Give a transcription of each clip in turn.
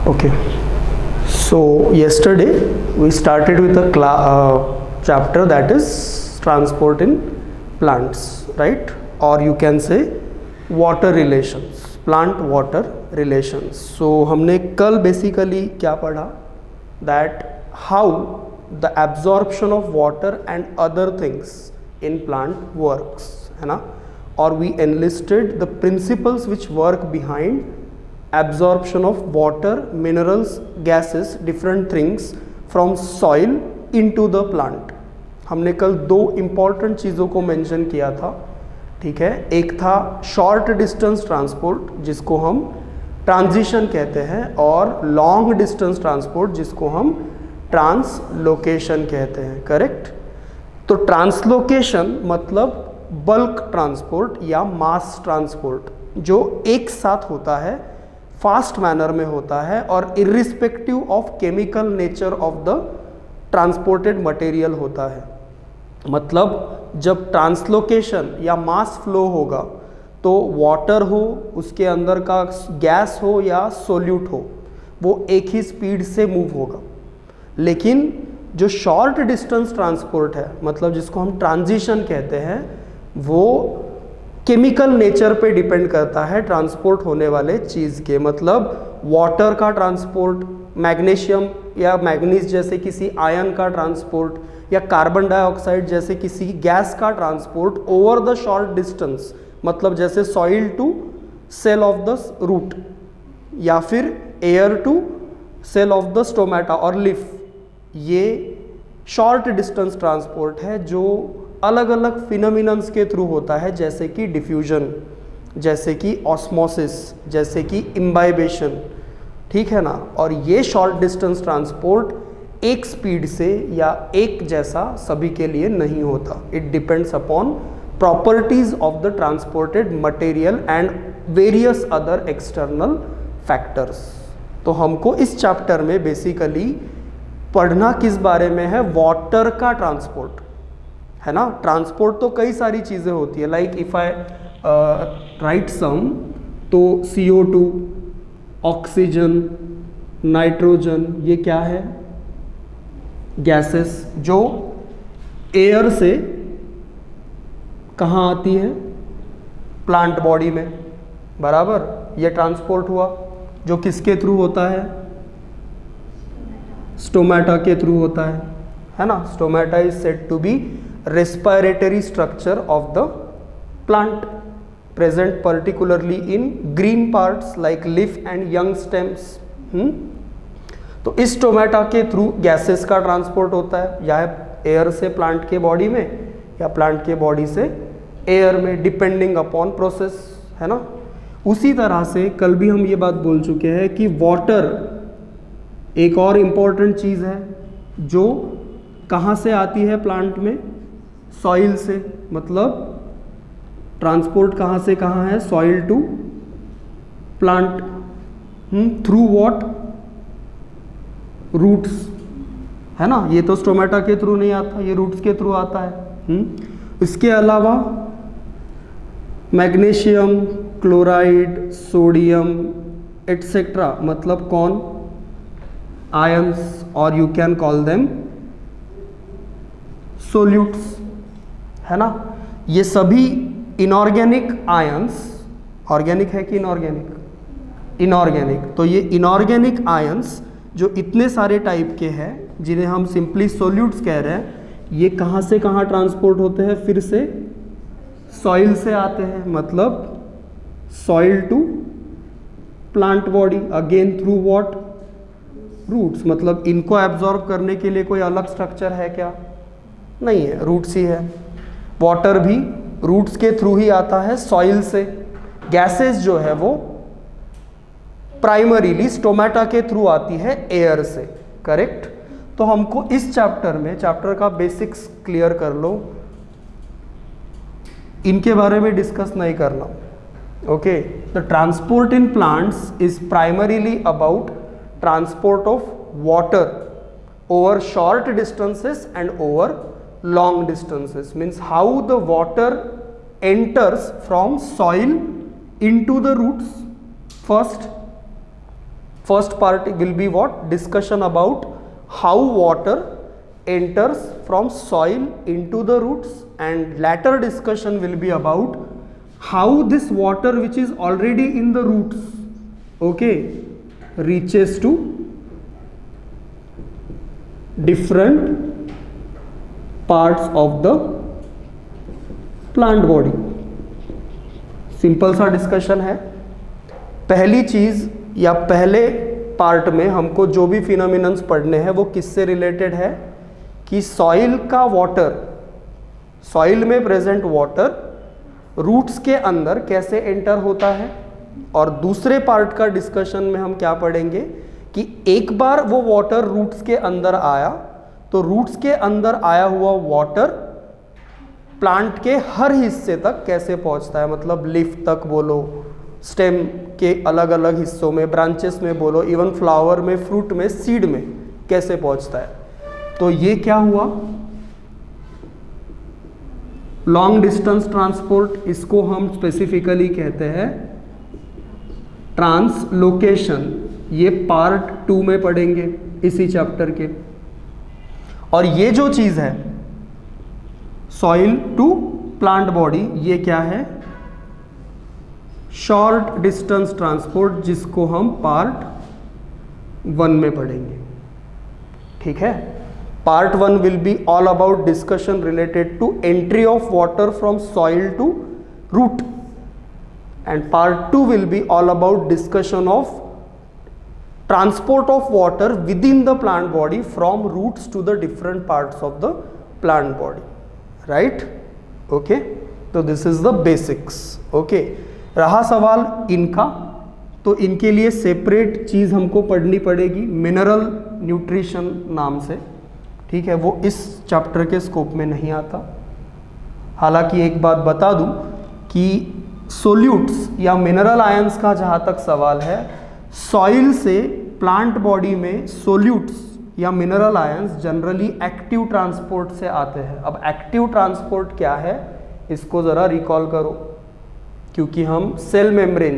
Okay, so yesterday we started with a chapter that is transport in plants, right? Or you can say water relations, plant water relations. So हमने कल basically क्या पढ़ा, that how the absorption of water and other things in plant works, है ना? Or we enlisted the principles which work behind absorption of water, minerals, gases, different things from soil into the plant. हमने कल दो important चीज़ों को mention किया था, ठीक है. एक था शॉर्ट डिस्टेंस ट्रांसपोर्ट जिसको हम ट्रांजिशन कहते हैं, और लॉन्ग डिस्टेंस ट्रांसपोर्ट जिसको हम ट्रांसलोकेशन कहते हैं, करेक्ट. तो ट्रांसलोकेशन मतलब बल्क ट्रांसपोर्ट या मास ट्रांसपोर्ट जो एक साथ होता है, फास्ट मैनर में होता है और irrespective of chemical nature of the transported material होता है. मतलब जब ट्रांसलोकेशन या मास फ्लो होगा तो वाटर हो, उसके अंदर का गैस हो या सोल्यूट हो, वो एक ही स्पीड से मूव होगा. लेकिन जो शॉर्ट डिस्टेंस ट्रांसपोर्ट है, मतलब जिसको हम ट्रांजिशन कहते हैं, वो केमिकल नेचर पे डिपेंड करता है ट्रांसपोर्ट होने वाले चीज़ के. मतलब वाटर का ट्रांसपोर्ट, मैग्नीशियम या मैग्नीज जैसे किसी आयन का ट्रांसपोर्ट, या कार्बन डाइऑक्साइड जैसे किसी गैस का transport over the short distance, मतलब जैसे soil to cell of the root या फिर air to cell of the stomata और लीफ, ये शॉर्ट डिस्टेंस ट्रांसपोर्ट है जो अलग अलग फिनोमिनन्स के थ्रू होता है, जैसे कि डिफ्यूजन, जैसे कि ऑस्मोसिस, जैसे कि इम्बाइबेशन, ठीक है ना. और ये शॉर्ट डिस्टेंस ट्रांसपोर्ट एक स्पीड से या एक जैसा सभी के लिए नहीं होता. It depends upon properties of the transported material and various other external factors. तो हमको इस चैप्टर में बेसिकली पढ़ना किस बारे में है, वाटर का ट्रांसपोर्ट, है ना. ट्रांसपोर्ट तो कई सारी चीज़ें होती है, लाइक इफ आई राइट सम, तो CO2, ऑक्सीजन, नाइट्रोजन, ये क्या है, गैसेस जो एयर से कहाँ आती है, प्लांट बॉडी में, बराबर. ये ट्रांसपोर्ट हुआ जो किसके थ्रू होता है, स्टोमेटा के थ्रू होता है ना. Stomata is said to be respiratory structure of the plant, present particularly in green parts like leaf and young stems. तो इस स्टोमेटा के थ्रू गैसेस का ट्रांसपोर्ट होता है, या एयर से प्लांट के बॉडी में या प्लांट के बॉडी से एयर में, डिपेंडिंग अपॉन प्रोसेस, है ना. उसी तरह से कल भी हम ये बात बोल चुके हैं कि वाटर एक और इम्पॉर्टेंट चीज़ है जो कहाँ से आती है प्लांट में, सॉइल से. मतलब ट्रांसपोर्ट कहाँ से कहाँ है, soil to plant, through what, roots, है ना. ये तो स्टोमेटा के थ्रू नहीं आता, ये रूट्स के थ्रू आता है. इसके अलावा मैग्नीशियम, क्लोराइड, सोडियम एटसेट्रा, मतलब कौन, आयंस, और you can call them solutes, है ना. ये सभी इनऑर्गेनिक आयंस, ऑर्गेनिक है कि इनऑर्गेनिक, इनऑर्गेनिक. तो ये इनऑर्गेनिक आयंस जो इतने सारे टाइप के हैं, जिन्हें हम सिंपली सोल्यूट्स कह रहे हैं, ये कहाँ से कहाँ ट्रांसपोर्ट होते हैं, फिर से सॉइल से आते हैं, मतलब soil to plant body, again through what, roots. मतलब इनको एब्जॉर्ब करने के लिए कोई अलग स्ट्रक्चर है क्या, नहीं है, रूट्स ही है. वाटर भी रूट्स के थ्रू ही आता है, सॉइल से. गैसेस जो है वो प्राइमरीली स्टोमेटा के थ्रू आती है, एयर से, करेक्ट. तो हमको इस चैप्टर में, चैप्टर का बेसिक्स क्लियर कर लो, इनके बारे में डिस्कस नहीं करना. Okay, the transport in plants is primarily about transport of water over short distances and over long distances. Means how the water enters from soil into the roots. First part will be what? Discussion about how water enters from soil into the roots, and later discussion will be about how this water which is already in the roots, okay, reaches to different parts of the plant body. Simple सा discussion है. पहली चीज या पहले part में हमको जो भी फिनोमिनन्स पढ़ने हैं वो किससे रिलेटेड है कि सॉइल का वाटर, सॉइल में प्रेजेंट वाटर रूट्स के अंदर कैसे एंटर होता है. और दूसरे पार्ट का डिस्कशन में हम क्या पढ़ेंगे कि एक बार वो वाटर रूट्स के अंदर आया तो रूट्स के अंदर आया हुआ वाटर प्लांट के हर हिस्से तक कैसे पहुंचता है, मतलब लीफ तक बोलो, स्टेम के अलग अलग हिस्सों में, ब्रांचेस में बोलो, इवन फ्लावर में, फ्रूट में, सीड में कैसे पहुंचता है. तो ये क्या हुआ, लॉन्ग डिस्टेंस ट्रांसपोर्ट. इसको हम स्पेसिफिकली कहते हैं ट्रांसलोकेशन. ये पार्ट 2 में पढ़ेंगे इसी चैप्टर के. और ये जो चीज है सॉइल टू प्लांट बॉडी, ये क्या है, शॉर्ट डिस्टेंस ट्रांसपोर्ट, जिसको हम पार्ट 1 में पढ़ेंगे. ठीक है. Part 1 will be all about discussion related to entry of water from soil to root, and part 2 will be all about discussion of transport of water within the plant body from roots to the different parts of the plant body. Right. Okay. तो this is the basics. Okay. रहा सवाल इनका, तो इनके लिए separate चीज हमको पढ़नी पड़ेगी, मिनरल न्यूट्रिशन नाम से. ठीक है. वो इस चैप्टर के स्कोप में नहीं आता. हालांकि एक बात बता दूं कि सोल्यूट्स या मिनरल आयंस का जहां तक सवाल है, सॉइल से प्लांट बॉडी में सोल्यूट्स या mineral ions generally active transport से आते हैं. अब एक्टिव ट्रांसपोर्ट क्या है इसको ज़रा रिकॉल करो, क्योंकि हम cell membrane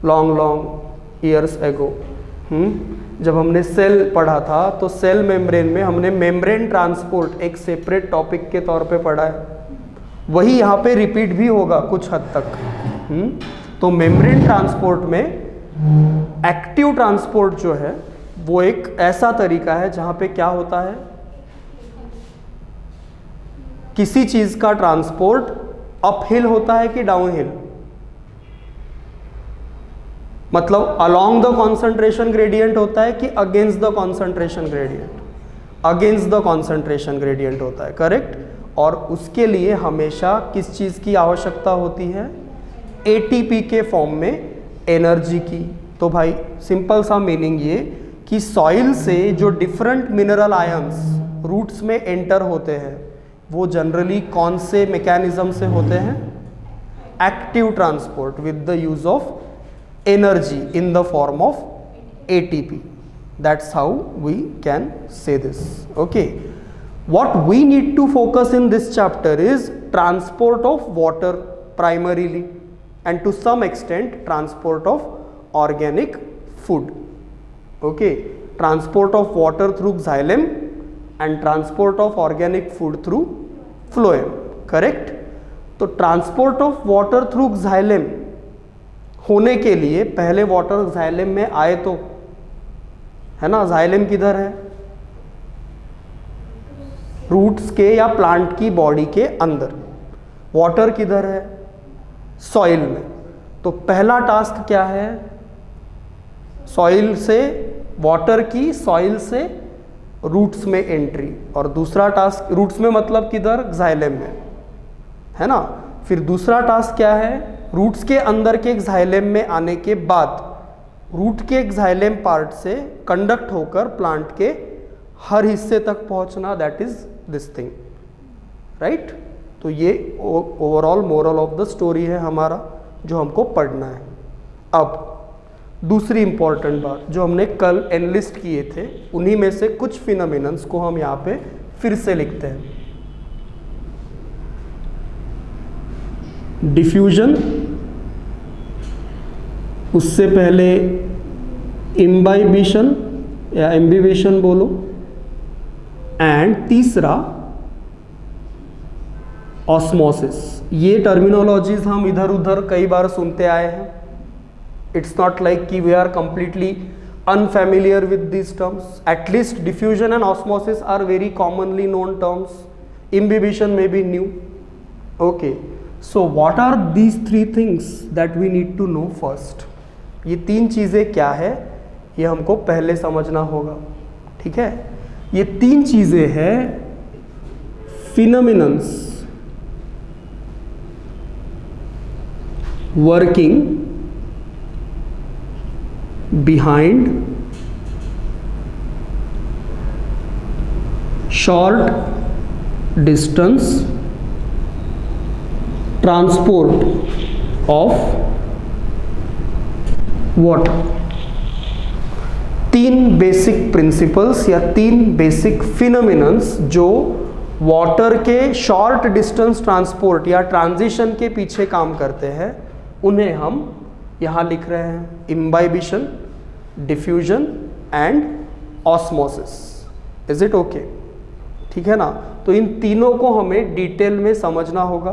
long years ago जब हमने सेल पढ़ा था तो सेल मेम्ब्रेन में हमने मेम्ब्रेन ट्रांसपोर्ट एक सेपरेट टॉपिक के तौर पे पढ़ा है. वही यहाँ पे रिपीट भी होगा कुछ हद तक. तो मेम्ब्रेन ट्रांसपोर्ट में एक्टिव ट्रांसपोर्ट जो है वो एक ऐसा तरीका है जहां पे क्या होता है, किसी चीज का ट्रांसपोर्ट अपहिल होता है कि डाउनहिल, मतलब अलोंग द कॉन्सेंट्रेशन ग्रेडियंट होता है कि against the concentration gradient, against the concentration gradient होता है. करेक्ट. और उसके लिए हमेशा किस चीज की आवश्यकता होती है, एटीपी के फॉर्म में एनर्जी की. तो भाई सिंपल सा मीनिंग ये कि सॉइल से जो डिफरेंट मिनरल आयंस रूट्स में एंटर होते हैं वो जनरली कौन से मैकेनिज्म से होते हैं, active transport with the use of energy in the form of ATP. That's how we can say this. Okay. What we need to focus in this chapter is transport of water primarily, and to some extent transport of organic food. Okay, transport of water through xylem and transport of organic food through phloem. Correct. तो transport of water through xylem होने के लिए पहले water xylem में आए तो, है ना, xylem किधर है, रूट्स के या प्लांट की बॉडी के अंदर. वाटर किधर है, सॉइल में. तो पहला टास्क क्या है, सॉइल से वाटर की सॉइल से रूट्स में एंट्री, और दूसरा टास्क रूट्स में मतलब किधर, xylem में, है ना. फिर दूसरा टास्क क्या है, रूट्स के अंदर के xylem में आने के बाद रूट के xylem पार्ट से कंडक्ट होकर प्लांट के हर हिस्से तक पहुंचना, that is this thing. Right. तो ये overall moral of the story है हमारा जो हमको पढ़ना है. अब दूसरी इंपॉर्टेंट बात जो हमने कल एनलिस्ट किए थे, उन्हीं में से कुछ फिनोमिनन्स को हम यहाँ पे फिर से लिखते हैं. डिफ्यूजन, उससे पहले इम्बाइबिशन या एम्बिवेशन बोलो, एंड तीसरा ऑस्मोसिस। ये टर्मिनोलॉजीज हम इधर उधर कई बार सुनते आए हैं। इट्स नॉट लाइक कि we are completely unfamiliar with these terms. At least diffusion and osmosis are very commonly known terms. Imbibition में be new. Okay, so what are these three things that we need to know first. ये तीन चीज़ें क्या है ये हमको पहले समझना होगा, ठीक है। ये तीन चीज़ें हैं phenomenons working behind short distance transport of water. तीन बेसिक प्रिंसिपल्स या तीन बेसिक फिनोमिनन्स जो वाटर के शॉर्ट डिस्टेंस ट्रांसपोर्ट या ट्रांजिशन के पीछे काम करते हैं, उन्हें हम यहाँ लिख रहे हैं। Imbibition, diffusion and osmosis. Is it okay? ठीक है ना। तो इन तीनों को हमें डिटेल में समझना होगा,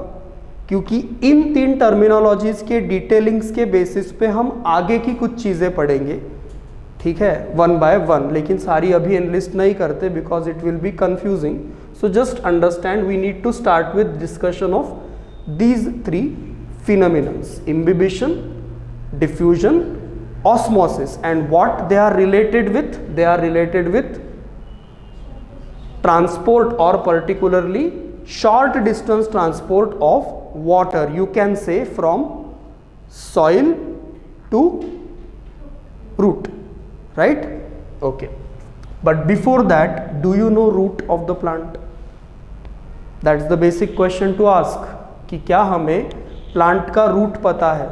क्योंकि इन तीन टर्मिनोलॉजीज के डिटेलिंग्स के बेसिस पे हम आगे की कुछ चीज़ें पढ़ेंगे, ठीक है, वन बाय वन। लेकिन सारी अभी एनलिस्ट नहीं करते because it will be confusing. So just understand we need to start with discussion of these three phenomenons: imbibition, diffusion, osmosis, and what they are related with. They are related with transport or particularly short distance transport of water. You can say from soil to root, right? Okay, but before that, do you know root of the plant? That's the basic question to ask कि क्या हमें plant का root पता है?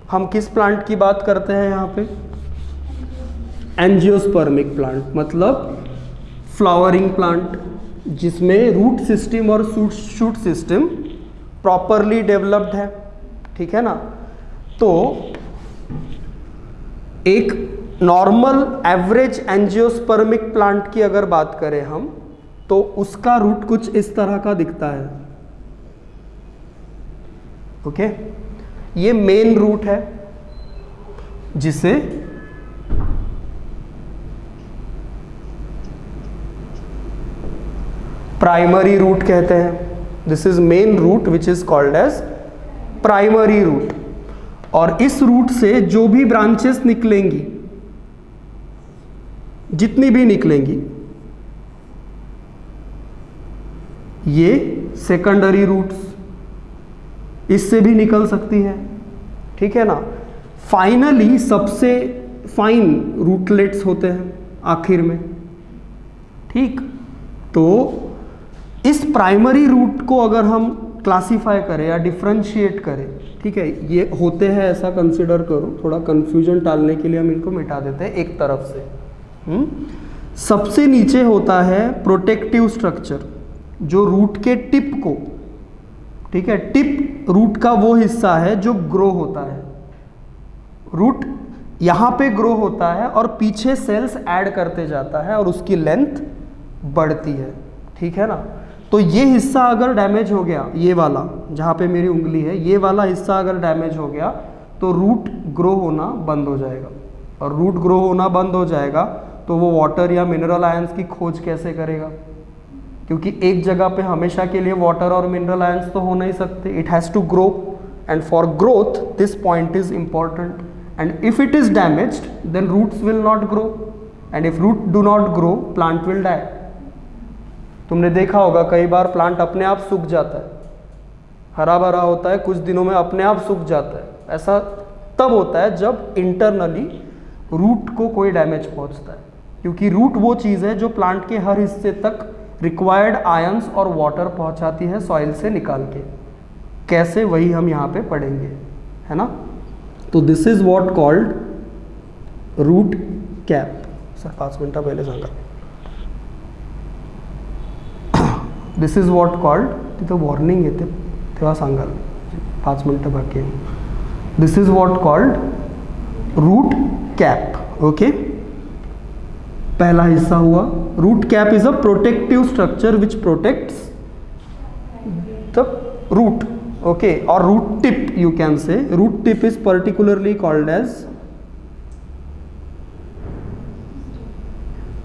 हम किस plant की बात करते हैं यहाँ पे? एंजियोस्पर्मिक प्लांट, मतलब फ्लावरिंग प्लांट जिसमें रूट सिस्टम और शूट सिस्टम प्रॉपरली डेवलप्ड है, ठीक है ना। तो एक नॉर्मल एवरेज एंजियोस्पर्मिक प्लांट की अगर बात करें हम, तो उसका रूट कुछ इस तरह का दिखता है। ओके, ये मेन रूट है जिसे प्राइमरी रूट कहते हैं। This is main root which is called as primary root. और इस रूट से जो भी ब्रांचेस निकलेंगी, जितनी भी निकलेंगी, ये सेकेंडरी रूट्स इससे भी निकल सकती है, ठीक है ना। फाइनली सबसे फाइन रूटलेट्स होते हैं आखिर में, ठीक। तो इस प्राइमरी रूट को अगर हम क्लासिफाई करें या डिफरेंशिएट करें, ठीक है, ये होते हैं ऐसा कंसिडर करो। थोड़ा कंफ्यूजन टालने के लिए हम इनको मिटा देते हैं एक तरफ से। सबसे नीचे होता है प्रोटेक्टिव स्ट्रक्चर, जो रूट के टिप को, ठीक है, टिप रूट का वो हिस्सा है जो ग्रो होता है। रूट यहाँ पे ग्रो होता है और पीछे सेल्स ऐड करते जाता है और उसकी लेंथ बढ़ती है, ठीक है ना। तो ये हिस्सा अगर डैमेज हो गया, ये वाला जहाँ पे मेरी उंगली है, ये वाला हिस्सा अगर डैमेज हो गया तो रूट ग्रो होना बंद हो जाएगा। और रूट ग्रो होना बंद हो जाएगा तो वो वाटर या मिनरल आयंस की खोज कैसे करेगा? क्योंकि एक जगह पे हमेशा के लिए वाटर और मिनरल आयंस तो हो नहीं सकते। It has to grow, and for growth this point is important. And if it is damaged then roots will not grow, and if root do not grow plant will die. तुमने देखा होगा कई बार plant अपने आप सूख जाता है, हरा भरा होता है, कुछ दिनों में अपने आप सूख जाता है। ऐसा तब होता है जब इंटरनली रूट को कोई डैमेज पहुंचता है, क्योंकि रूट वो चीज़ है जो प्लांट के हर हिस्से तक रिक्वायर्ड आयंस और वाटर पहुंचाती है सॉइल से निकाल के। कैसे, वही हम यहाँ पे पढ़ेंगे, है ना। तो this is what called root cap. Sir 5 मिनटं पहिले सांगा. दिस इज व्हॉट कॉल्ड, तिथं वॉर्निंग येते तेव्हा सांगाल. 5 मिनटं बाकी आहे. This is what called root cap. Okay, पहला हिस्सा हुआ। Root cap is a protective structure which protects the root. Okay, और root tip you can say, root tip is particularly called as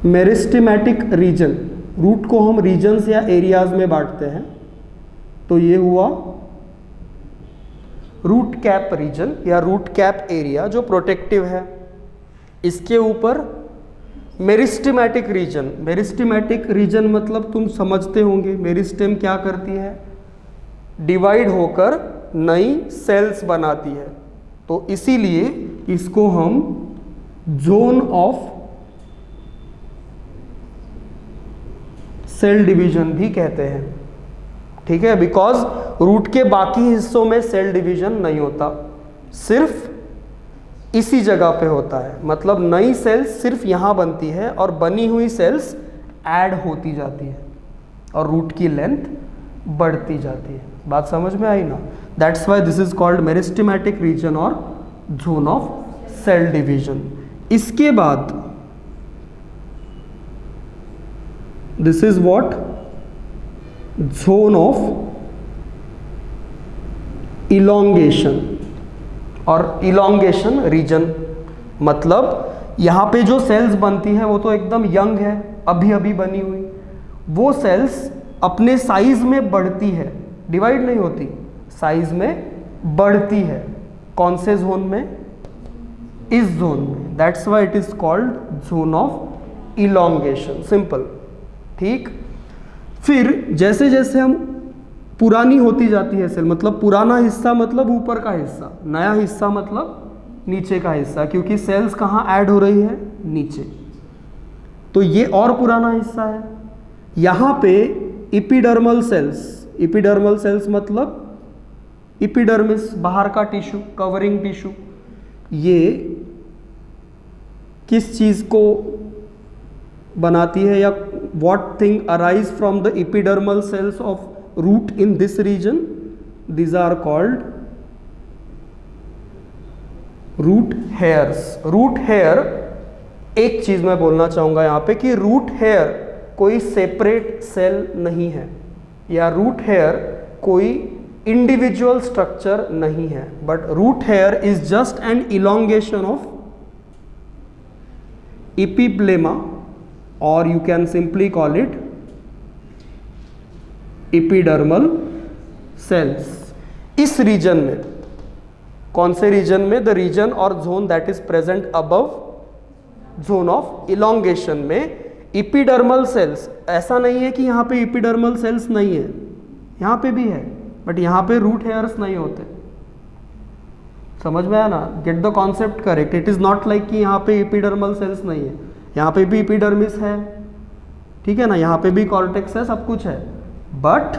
meristematic region. Root को हम regions या areas में बांटते हैं, तो ये हुआ रूट कैप रीजन या रूट कैप एरिया जो प्रोटेक्टिव है। इसके ऊपर मेरिस्टेमेटिक रीजन, मेरिस्टेमेटिक रीजन मतलब तुम समझते होंगे मेरिस्टेम क्या करती है, डिवाइड होकर नई सेल्स बनाती है, तो इसीलिए इसको हम जोन ऑफ सेल डिवीजन भी कहते हैं। ठीक है, बिकॉज रूट के बाकी हिस्सों में सेल डिवीजन नहीं होता, सिर्फ इसी जगह पे होता है। मतलब नई सेल्स सिर्फ यहां बनती है और बनी हुई सेल्स ऐड होती जाती है और रूट की लेंथ बढ़ती जाती है। बात समझ में आई ना? That's why this is called meristematic reason और जोन ऑफ सेल डिवीजन। इसके बाद this is what zone of elongation और इलोंगेशन रीजन। मतलब यहां पे जो सेल्स बनती है वो तो एकदम यंग है, अभी अभी बनी हुई, वो सेल्स अपने साइज में बढ़ती है, डिवाइड नहीं होती, साइज में बढ़ती है। कौन से जोन में? इस जोन में। That's why it is called zone of elongation. Simple. ठीक, फिर जैसे जैसे हम पुरानी होती जाती है सेल, मतलब पुराना हिस्सा मतलब ऊपर का हिस्सा, नया हिस्सा मतलब नीचे का हिस्सा, क्योंकि सेल्स कहाँ ऐड हो रही है? नीचे। तो ये और पुराना हिस्सा है। यहाँ पे इपिडर्मल सेल्स, इपिडर्मल सेल्स मतलब इपिडर्मिस, बाहर का टिश्यू, कवरिंग टिश्यू, ये किस चीज़ को बनाती है या what thing arise from the epidermal cells of root in this region? These are called root hairs. root hair, एक चीज मैं बोलना चाहूंगा यहाँ पे कि root hair कोई सेपरेट सेल नहीं है, या root hair कोई इंडिविजुअल स्ट्रक्चर नहीं है, but root hair is just an elongation of epiblema, or you can simply call it epidermal cells. इस रीजन में, कौन से रीजन में? द रीजन और zone that is present above zone of elongation में epidermal sales. ऐसा नहीं है कि यहाँ पे इपिडर्मल सेल्स नहीं है, यहाँ पे भी है, बट यहाँ पे रूट हेयर्स नहीं होते। समझ में आया ना? Get the concept correct. It is not like कि यहाँ पे इपिडर्मल सेल्स नहीं है, यहाँ पे भी इपिडर्मिस है, ठीक है ना, यहाँ पे भी कॉर्टेक्स है, सब कुछ है, बट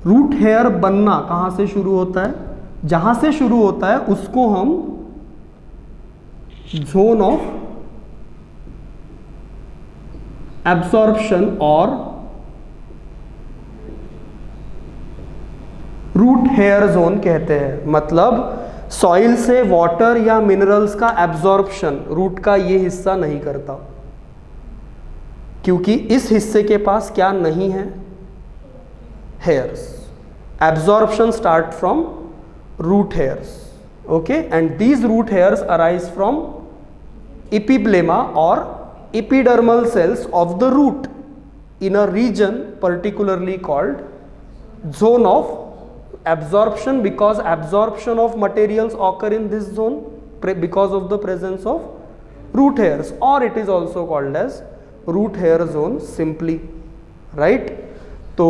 रूट हेयर बनना कहाँ से शुरू होता है? जहाँ से शुरू होता है उसको हम जोन ऑफ एब्सॉर्प्शन और रूट हेयर जोन कहते हैं। मतलब सॉइल से वाटर या मिनरल्स का एब्जॉर्प्शन रूट का ये हिस्सा नहीं करता, क्योंकि इस हिस्से के पास क्या नहीं है? Hairs. Absorption start from root hairs. Okay, and these root hairs arise from epiblema or epidermal cells of the root in a region particularly called zone of absorption, because absorption of materials occur in this zone because of the presence of root hairs, or it is also called as root hair zone simply, right? तो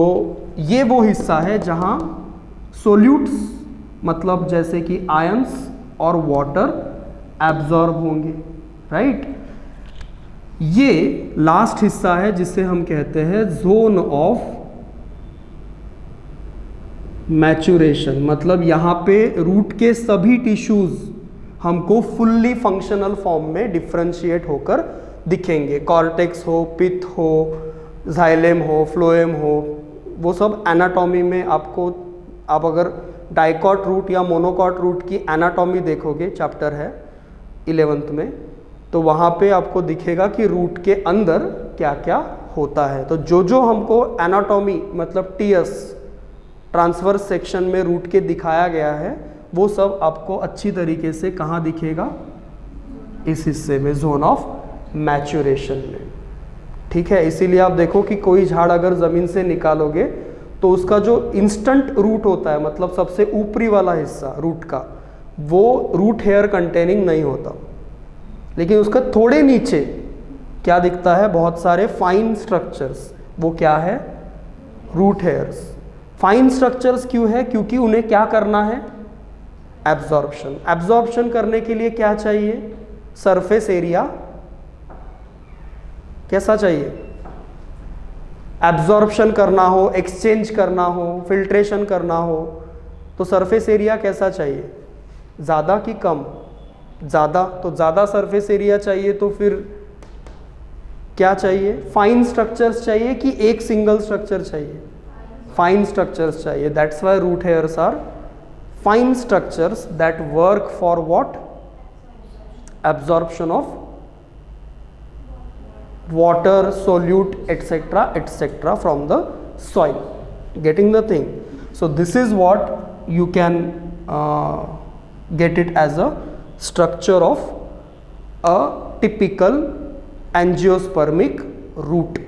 ये वो हिस्सा है जहाँ solutes मतलब जैसे कि ions और वाटर एब्जॉर्ब होंगे, राइट? ये लास्ट हिस्सा है जिसे हम कहते हैं जोन ऑफ मैचुरेशन। मतलब यहाँ पे रूट के सभी टिश्यूज हमको फुल्ली फंक्शनल फॉर्म में डिफ्रेंशिएट होकर दिखेंगे। कॉर्टेक्स हो, पिथ हो, जाइलेम हो, फ्लोएम हो, वो सब एनाटॉमी में आपको, आप अगर डाइकॉट रूट या मोनोकॉट रूट की एनाटॉमी देखोगे, चैप्टर है 11th में, तो वहाँ पे आपको दिखेगा कि रूट के अंदर क्या क्या होता है। तो जो जो हमको एनाटॉमी मतलब टीएस ट्रांसवर्स सेक्शन में रूट के दिखाया गया है वो सब आपको अच्छी तरीके से कहाँ दिखेगा, इस हिस्से में, जोन ऑफ मैच्योरेशन में। ठीक है, इसीलिए आप देखो कि कोई झाड़ अगर ज़मीन से निकालोगे तो उसका जो इंस्टेंट रूट होता है, मतलब सबसे ऊपरी वाला हिस्सा रूट का, वो रूट हेयर कंटेनिंग नहीं होता, लेकिन उसका थोड़े नीचे क्या दिखता है, बहुत सारे फाइन स्ट्रक्चर्स। वो क्या है, रूट हेयर्स। फाइन स्ट्रक्चर्स क्यों है, क्योंकि उन्हें क्या करना है, एब्जॉर्प्शन। एब्जॉर्प्शन करने के लिए क्या चाहिए, सरफेस एरिया कैसा चाहिए, एब्जॉर्प्शन करना हो, एक्सचेंज करना हो, फिल्ट्रेशन करना हो, तो सरफेस एरिया कैसा चाहिए, ज़्यादा कि कम, ज़्यादा। तो ज़्यादा सरफेस एरिया चाहिए तो फिर क्या चाहिए, फाइन स्ट्रक्चर्स चाहिए कि एक सिंगल स्ट्रक्चर चाहिए, फाइन स्ट्रक्चर्स चाहिए। That's why root hairs are fine structures that work for what, absorption of water, solute, etc. from the soil. Getting the thing? So this is what you can get it as a structure of a typical angiospermic root.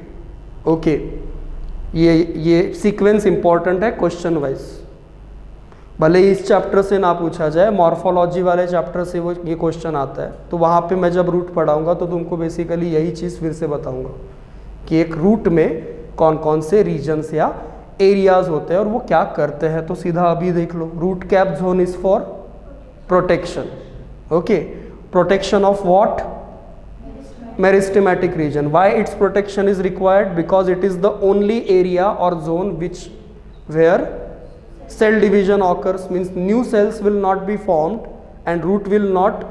Okay, ये sequence important है question wise. भले ही इस chapter से ना पूछा जाए, morphology वाले chapter से वो ये क्वेश्चन आता है, तो वहाँ पे मैं जब रूट पढ़ाऊँगा तो तुमको बेसिकली यही चीज़ फिर से बताऊँगा कि एक रूट में कौन कौन से रीजन्स या एरियाज होते हैं और वो क्या करते हैं। तो सीधा अभी देख लो, root cap zone is for protection. Okay, protection of what, meristematic region. Why it's protection is required, because it is the only area और zone which where cell division occurs, means new cells will not be formed and root will not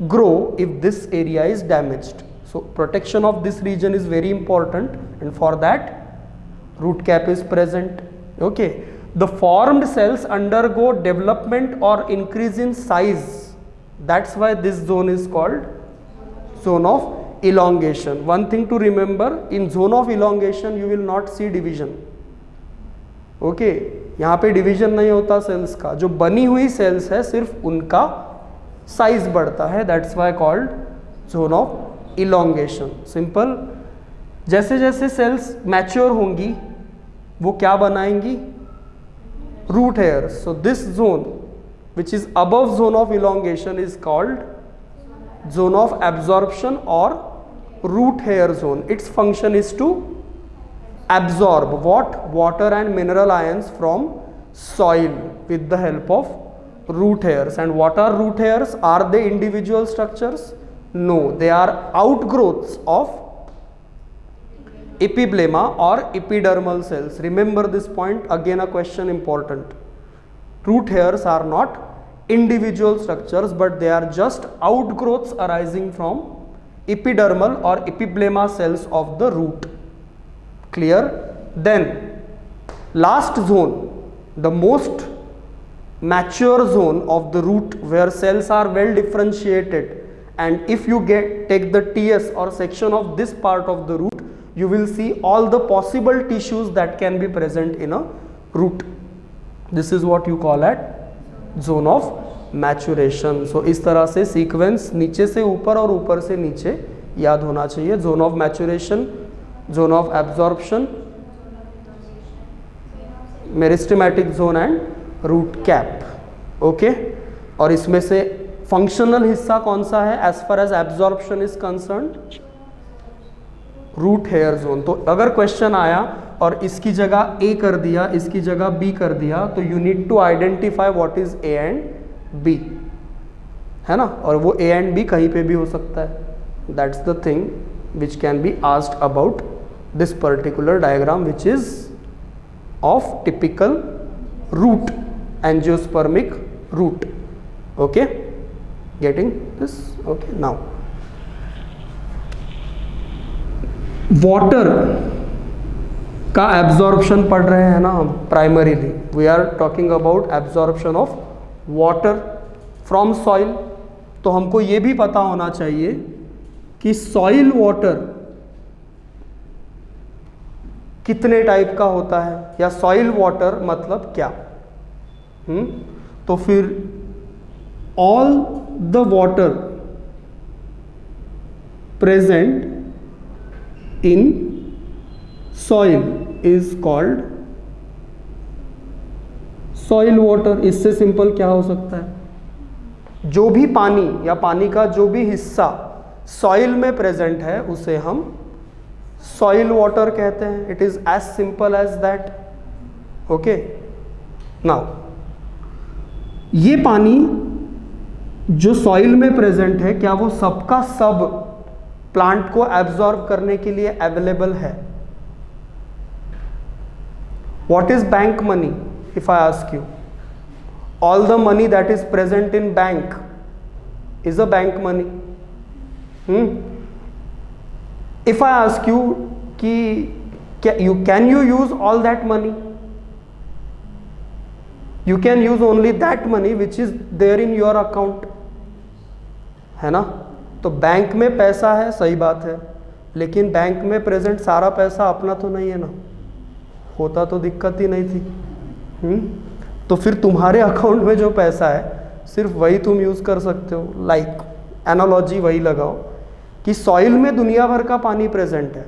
grow if this area is damaged. So protection of this region is very important, and for that root cap is present. Okay, the formed cells undergo development or increase in size. That's why this zone is called zone of elongation. One thing to remember, in zone of elongation you will not see division. Okay, यहाँ पे division नहीं होता sales का, जो बनी हुई sales है सिर्फ उनका साइज बढ़ता है। That's why called zone of elongation. Simple, जैसे जैसे सेल्स मैच्योर होंगी वो क्या बनाएंगी, root hairs. So this zone which is above zone of elongation is called zone of absorption और root hair zone. Its function is to absorb what, water and mineral ions from soil with the help of root hairs. And what are root hairs? Are they individual structures? No, they are outgrowths of epiblema or epidermal cells. Remember this point, again a question important. Root hairs are not individual structures, but they are just outgrowths arising from epidermal or epiblema cells of the root. Clear? Then last zone, the most mature zone of the root, where cells are well differentiated, and if you take the TS or section of this part of the root, you will see all the possible tissues that can be present in a root. This is what you call at zone of maturation. So इस तरह से sequence नीचे से ऊपर और ऊपर से नीचे याद होना चाहिए। Zone of maturation, zone of absorption, meristematic zone and root cap. Okay, और इसमें से फंक्शनल हिस्सा कौन सा है as far as absorption is concerned, root hair zone. तो अगर क्वेश्चन आया और इसकी जगह ए कर दिया, इसकी जगह बी कर दिया, तो you need to identify what is A and B, है ना। और वो ए एंड बी कहीं पे भी हो सकता है। That's the thing which can be asked about this particular diagram, which is of typical root, angiospermic root. Okay, getting this? Okay, now water का एब्जॉर्प्शन पढ़ रहे हैं ना हम primarily. We are talking about absorption of water from soil. तो हमको ये भी पता होना चाहिए कि सॉइल वाटर कितने टाइप का होता है, या सॉइल वाटर मतलब क्या. तो फिर all the water present in soil is called soil water. इससे सिंपल क्या हो सकता है, जो भी पानी या पानी का जो भी हिस्सा सॉइल में प्रेजेंट है उसे हम सॉइल वाटर कहते हैं. It is as simple as that. Okay. Now ये पानी जो सॉइल में प्रेजेंट है, क्या वो सबका सब प्लांट को एब्जॉर्ब करने के लिए अवेलेबल है? What is bank money? If I ask you, all the money that is present in bank is a bank money. If I ask you कि can you use all that money? You can use only that money which is there in your account, है ना. तो bank में पैसा है, सही बात है, लेकिन बैंक में प्रेजेंट सारा पैसा अपना तो नहीं है ना. होता तो दिक्कत ही नहीं थी. तो फिर तुम्हारे अकाउंट में जो पैसा है सिर्फ वही तुम यूज़ कर सकते हो. लाइक एनालॉजी वही लगाओ कि सॉइल में दुनिया भर का पानी प्रेजेंट है,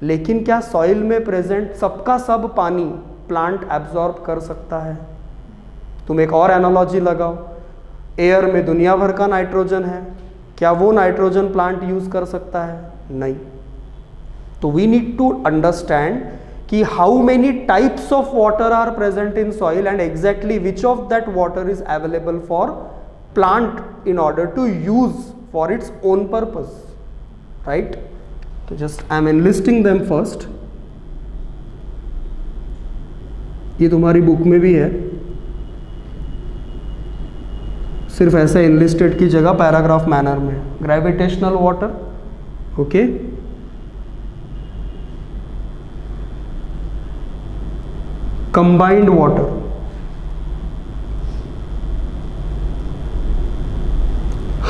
लेकिन क्या सॉइल में प्रेजेंट सबका सब पानी प्लांट एब्जॉर्ब कर सकता है? तुम एक और एनालॉजी लगाओ, एयर में दुनिया भर का नाइट्रोजन है, क्या वो नाइट्रोजन प्लांट यूज़ कर सकता है? नहीं. तो वी नीड टू अंडरस्टैंड कि how many types of water are present in soil and exactly which of that water is available for plant in order to use for its own purpose. Right. तो just I am enlisting them first. ये तुम्हारी book में भी है, सिर्फ ऐसे enlisted की जगह पैराग्राफ मैनर में. Gravitational water, okay. combined water,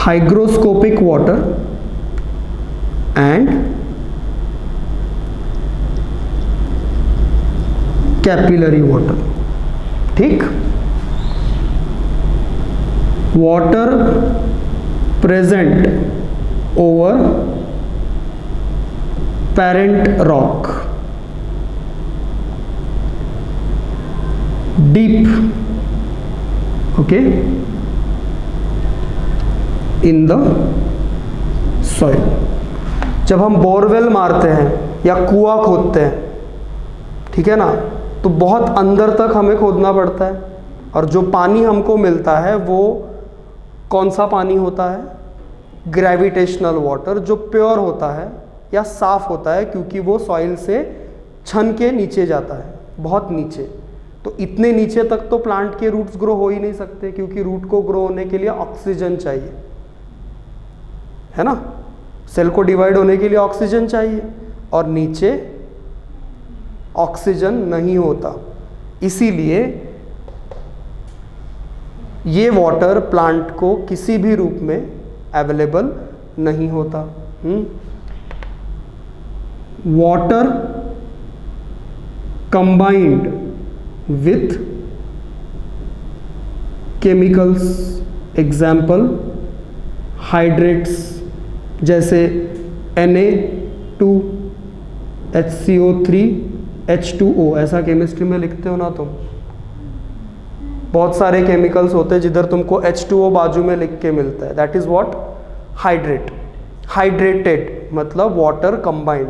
hygroscopic water and capillary water. ठीक. water present over parent rock, deep, okay, in the soil. जब हम बोरवेल मारते हैं या कुआं खोदते हैं, ठीक है ना, तो बहुत अंदर तक हमें खोदना पड़ता है, और जो पानी हमको मिलता है वो कौन सा पानी होता है? ग्रेविटेशनल वाटर, जो प्योर होता है या साफ होता है, क्योंकि वो सॉइल से छन के नीचे जाता है, बहुत नीचे. तो इतने नीचे तक तो प्लांट के रूट्स ग्रो हो ही नहीं सकते, क्योंकि रूट को ग्रो होने के लिए ऑक्सीजन चाहिए, है ना. सेल को डिवाइड होने के लिए ऑक्सीजन चाहिए, और नीचे ऑक्सीजन नहीं होता. इसीलिए ये वाटर प्लांट को किसी भी रूप में अवेलेबल नहीं होता. Water combined with chemicals, example hydrates, जैसे Na2 HCO3 H2O, ऐसा केमिस्ट्री में लिखते हो ना तुम. बहुत सारे केमिकल्स होते हैं जिधर तुमको H2O बाजू में लिख के मिलता है. That is what? Hydrate. Hydrated मतलब वाटर कंबाइंड.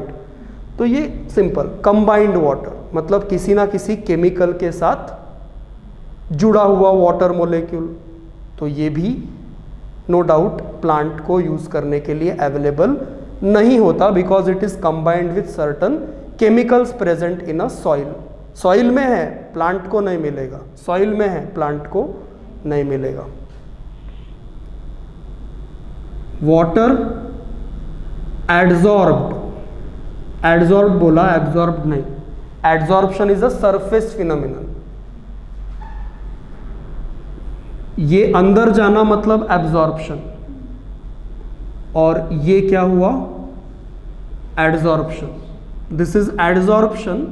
तो ये सिंपल कंबाइंड वाटर मतलब किसी ना किसी केमिकल के साथ जुड़ा हुआ वाटर मोलेक्यूल. तो ये भी नो डाउट प्लांट को यूज करने के लिए अवेलेबल नहीं होता, because it is combined with certain chemicals present in a soil. Soil में है, प्लांट को नहीं मिलेगा. सॉइल में है, प्लांट को नहीं मिलेगा. वाटर एडजॉर्ब्ड, एडजॉर्ब बोला, एब्जॉर्ब नहीं. Adsorption is a surface phenomenon. ये अंदर जाना मतलब एब्जॉर्प्शन, और ये क्या हुआ, एडजॉर्प्शन। This is adsorption.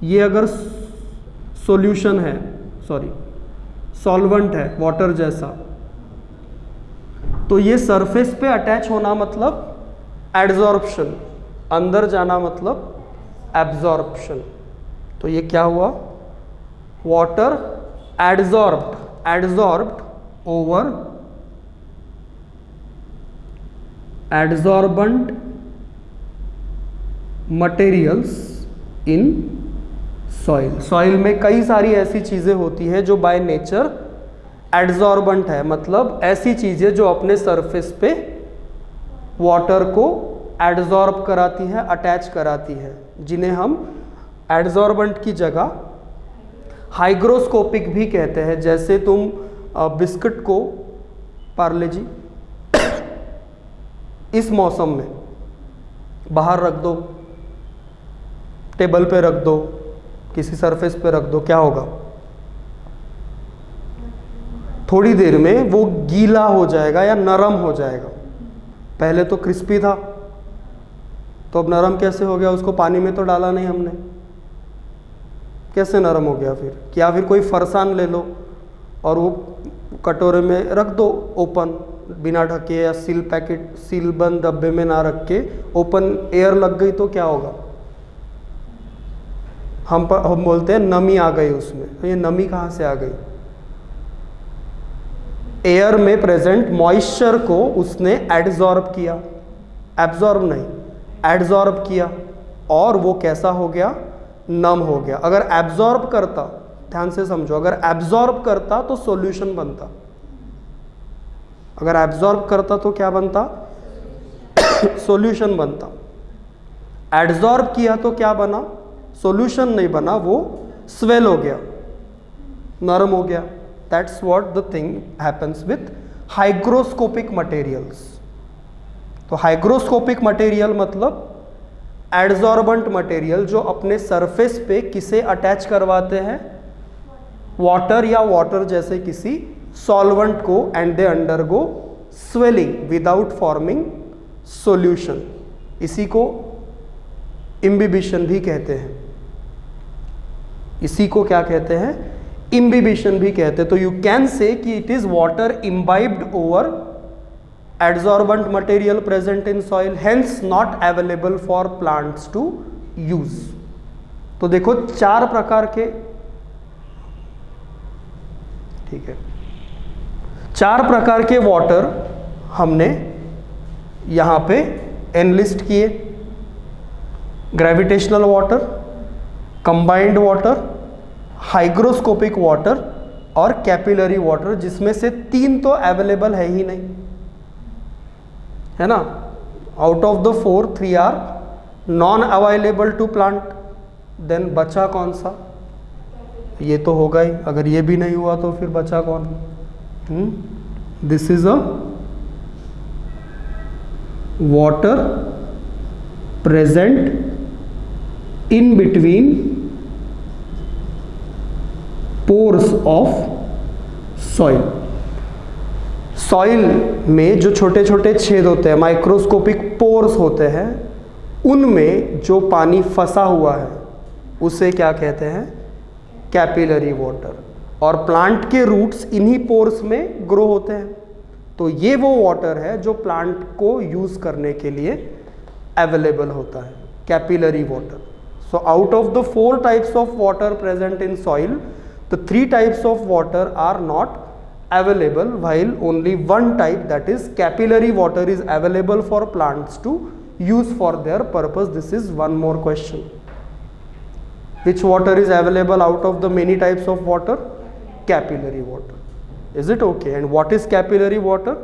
ये अगर सॉल्यूशन है, सॉरी सॉल्वेंट है वाटर जैसा, तो ये सरफेस पे अटैच होना मतलब एडजॉर्प्शन, अंदर जाना मतलब एब्जॉर्प्शन। तो ये क्या हुआ, water adsorbed over adsorbent materials in soil. Soil में कई सारी ऐसी चीजें होती है जो बाय नेचर एडजॉर्बेंट है, मतलब ऐसी चीजें जो अपने सरफेस पे वाटर को एडजॉर्ब कराती है, अटैच कराती है, जिन्हें हम एडजॉर्बेंट की जगह हाइग्रोस्कोपिक भी कहते हैं। जैसे तुम बिस्किट को, पार्ले जी, इस मौसम में बाहर रख दो, टेबल पे रख दो, किसी सरफेस पे रख दो, क्या होगा, थोड़ी देर में वो गीला हो जाएगा या नरम हो जाएगा। पहले तो क्रिस्पी था, तो अब नरम कैसे हो गया, उसको पानी में तो डाला नहीं हमने, कैसे नरम हो गया फिर। या फिर कोई फरसान ले लो और वो कटोरे में रख दो ओपन, बिना ढके, या सील पैकेट, सील बंद डब्बे में ना रख के ओपन एयर लग गई तो क्या होगा, हम बोलते हैं नमी आ गई उसमें। तो ये नमी कहाँ से आ गई, एयर में प्रेजेंट मॉइस्चर को उसने एडजॉर्ब किया, एब्जॉर्ब नहीं, एडजॉर्ब किया, और वो कैसा हो गया, नम हो गया। अगर एब्जॉर्ब करता, ध्यान से समझो, अगर एब्जॉर्ब करता तो सॉल्यूशन बनता, अगर एब्जॉर्ब करता तो क्या बनता, सॉल्यूशन बनता। एडजॉर्ब किया तो क्या बना, सॉल्यूशन नहीं बना, वो स्वेल हो गया, नरम हो गया। That's what the thing happens with hygroscopic materials. तो हाइग्रोस्कोपिक मटेरियल मतलब एडजॉर्बेंट मटेरियल जो अपने सरफेस पे किसे अटैच करवाते हैं, वाटर या वाटर जैसे किसी सॉल्वेंट को, and they undergo swelling without forming solution. इसी को इम्बिबिशन भी कहते हैं, इसी को क्या कहते हैं, इम्बिबिशन भी कहते हैं। तो यू कैन से कि it is water imbibed over adsorbent material present in soil, hence not available for plants to use। तो देखो चार प्रकार के, ठीक है, चार प्रकार के वाटर हमने यहां पे एनलिस्ट किए, gravitational water, combined water, hygroscopic water और कैपिलरी वाटर, जिसमें से तीन तो अवेलेबल है ही नहीं, है ना। Out of the 4, 3 are non available to plant. Then बचा कौन सा, ये तो होगा ही, अगर ये भी नहीं हुआ तो फिर बचा कौन। This is a water present in between pores of soil. Soil में जो छोटे छोटे छेद होते हैं, माइक्रोस्कोपिक पोर्स होते हैं, उनमें जो पानी फंसा हुआ है उसे क्या कहते हैं, कैपिलरी वाटर। और प्लांट के रूट्स इन्हीं पोर्स में ग्रो होते हैं। तो ये वो वाटर है जो प्लांट को यूज करने के लिए अवेलेबल होता है, capillary water. So out of the 4 types of water present in soil, the 3 types of water are not available, while only 1 type, that is capillary water, is available for plants to use for their purpose. This is one more question. Which water is available out of the many types of water? Capillary water. Is it okay? And what is capillary water?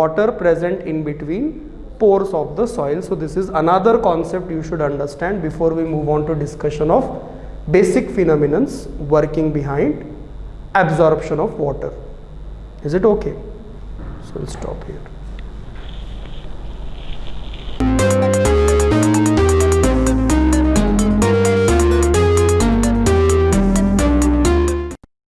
Water present in between pores of the soil. So this is another concept you should understand before we move on to discussion of basic phenomena working behind absorption of water. Is it okay? So we'll stop here.